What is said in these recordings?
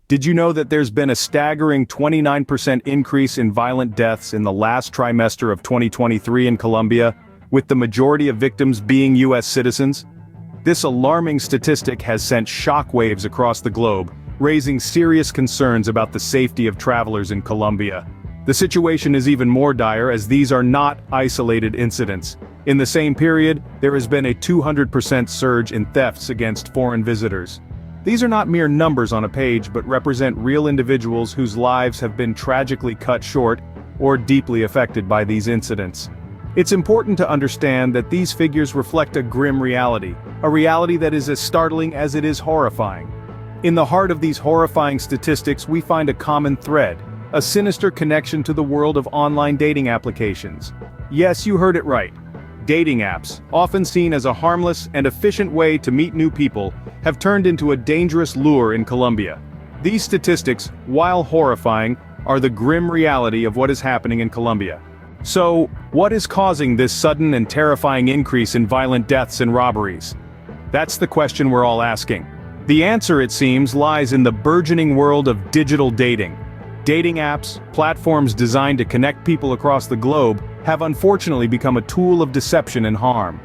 Did you know that there's been a staggering 29% increase in violent deaths in the last trimester of 2023 in Colombia, with the majority of victims being U.S. citizens? This alarming statistic has sent shockwaves across the globe, raising serious concerns about the safety of travelers in Colombia. The situation is even more dire as these are not isolated incidents. In the same period, there has been a 200% surge in thefts against foreign visitors. These are not mere numbers on a page but represent real individuals whose lives have been tragically cut short or deeply affected by these incidents. It's important to understand that these figures reflect a grim reality, a reality that is as startling as it is horrifying. In the heart of these horrifying statistics we find a common thread, a sinister connection to the world of online dating applications. Yes, you heard it right. Dating apps, often seen as a harmless and efficient way to meet new people, have turned into a dangerous lure in Colombia. These statistics, while horrifying, are the grim reality of what is happening in Colombia. So, what is causing this sudden and terrifying increase in violent deaths and robberies? That's the question we're all asking. The answer, it seems, lies in the burgeoning world of digital dating. Dating apps, platforms designed to connect people across the globe, have unfortunately become a tool of deception and harm.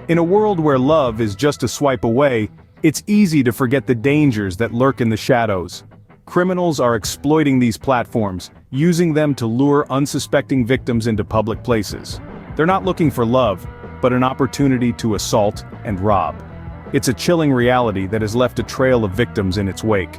In a world where love is just a swipe away, it's easy to forget the dangers that lurk in the shadows. Criminals are exploiting these platforms, using them to lure unsuspecting victims into public places. They're not looking for love, but an opportunity to assault and rob. It's a chilling reality that has left a trail of victims in its wake.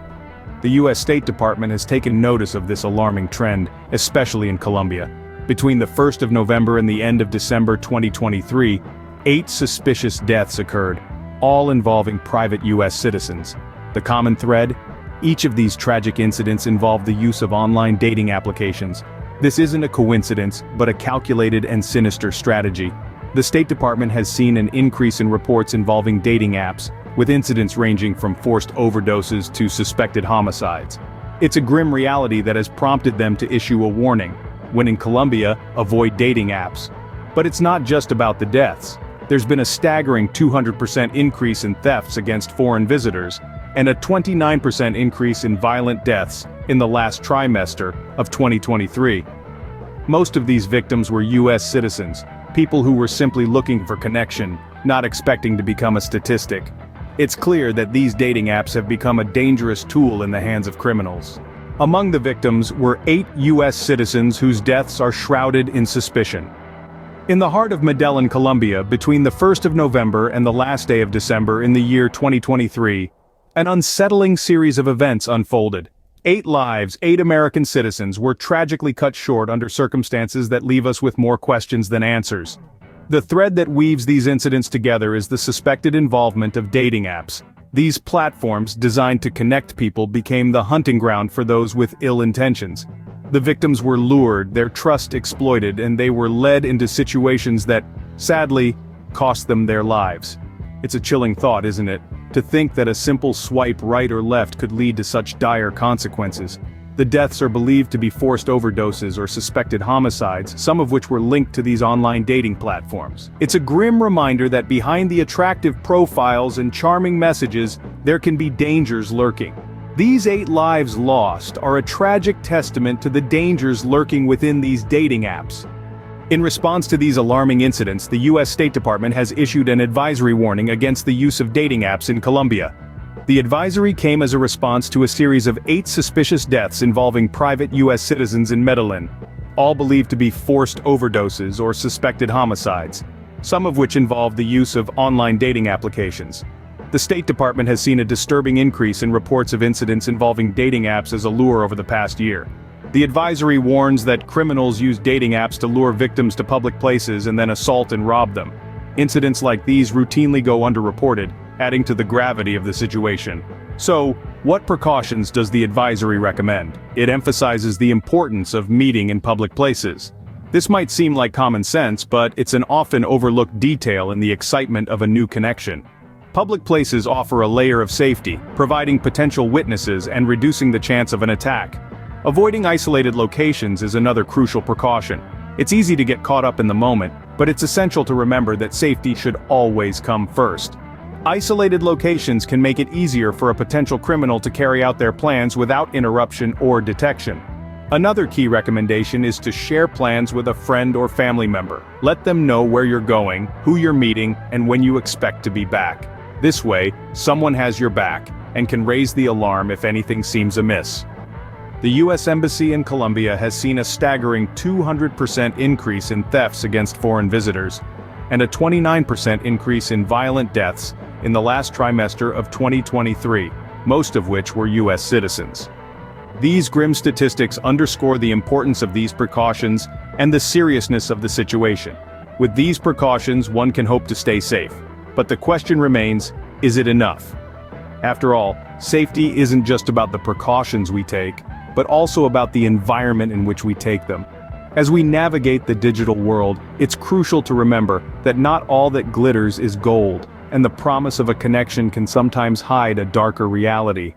The U.S. State Department has taken notice of this alarming trend, especially in Colombia. Between the 1st of November and the end of December 2023, 8 suspicious deaths occurred, all involving private U.S. citizens. The common thread? Each of these tragic incidents involved the use of online dating applications. This isn't a coincidence, but a calculated and sinister strategy. The State Department has seen an increase in reports involving dating apps, with incidents ranging from forced overdoses to suspected homicides. It's a grim reality that has prompted them to issue a warning. When in Colombia, avoid dating apps. But it's not just about the deaths. There's been a staggering 200% increase in thefts against foreign visitors, and a 29% increase in violent deaths in the last trimester of 2023. Most of these victims were U.S. citizens, people who were simply looking for connection, not expecting to become a statistic. It's clear that these dating apps have become a dangerous tool in the hands of criminals. Among the victims were 8 U.S. citizens whose deaths are shrouded in suspicion. In the heart of Medellin, Colombia, between the 1st of November and the last day of December in the year 2023, an unsettling series of events unfolded. 8 lives, 8 American citizens, were tragically cut short under circumstances that leave us with more questions than answers. The thread that weaves these incidents together is the suspected involvement of dating apps. These platforms, designed to connect people, became the hunting ground for those with ill intentions. The victims were lured, their trust exploited, and they were led into situations that, sadly, cost them their lives. It's a chilling thought, isn't it? To think that a simple swipe right or left could lead to such dire consequences. The deaths are believed to be forced overdoses or suspected homicides, some of which were linked to these online dating platforms. It's a grim reminder that behind the attractive profiles and charming messages, there can be dangers lurking. These 8 lives lost are a tragic testament to the dangers lurking within these dating apps. In response to these alarming incidents, the U.S. State Department has issued an advisory warning against the use of dating apps in Colombia. The advisory came as a response to a series of 8 suspicious deaths involving private U.S. citizens in Medellin, all believed to be forced overdoses or suspected homicides, some of which involved the use of online dating applications. The State Department has seen a disturbing increase in reports of incidents involving dating apps as a lure over the past year. The advisory warns that criminals use dating apps to lure victims to public places and then assault and rob them. Incidents like these routinely go underreported, adding to the gravity of the situation. So, what precautions does the advisory recommend? It emphasizes the importance of meeting in public places. This might seem like common sense, but it's an often overlooked detail in the excitement of a new connection. Public places offer a layer of safety, providing potential witnesses and reducing the chance of an attack. Avoiding isolated locations is another crucial precaution. It's easy to get caught up in the moment, but it's essential to remember that safety should always come first. Isolated locations can make it easier for a potential criminal to carry out their plans without interruption or detection. Another key recommendation is to share plans with a friend or family member. Let them know where you're going, who you're meeting, and when you expect to be back. This way, someone has your back and can raise the alarm if anything seems amiss. The U.S. Embassy in Colombia has seen a staggering 200% increase in thefts against foreign visitors, and a 29% increase in violent deaths in the last trimester of 2023, most of which were U.S. citizens. These grim statistics underscore the importance of these precautions and the seriousness of the situation. With these precautions, one can hope to stay safe. But the question remains, is it enough? After all, safety isn't just about the precautions we take, but also about the environment in which we take them. As we navigate the digital world, it's crucial to remember that not all that glitters is gold, and the promise of a connection can sometimes hide a darker reality.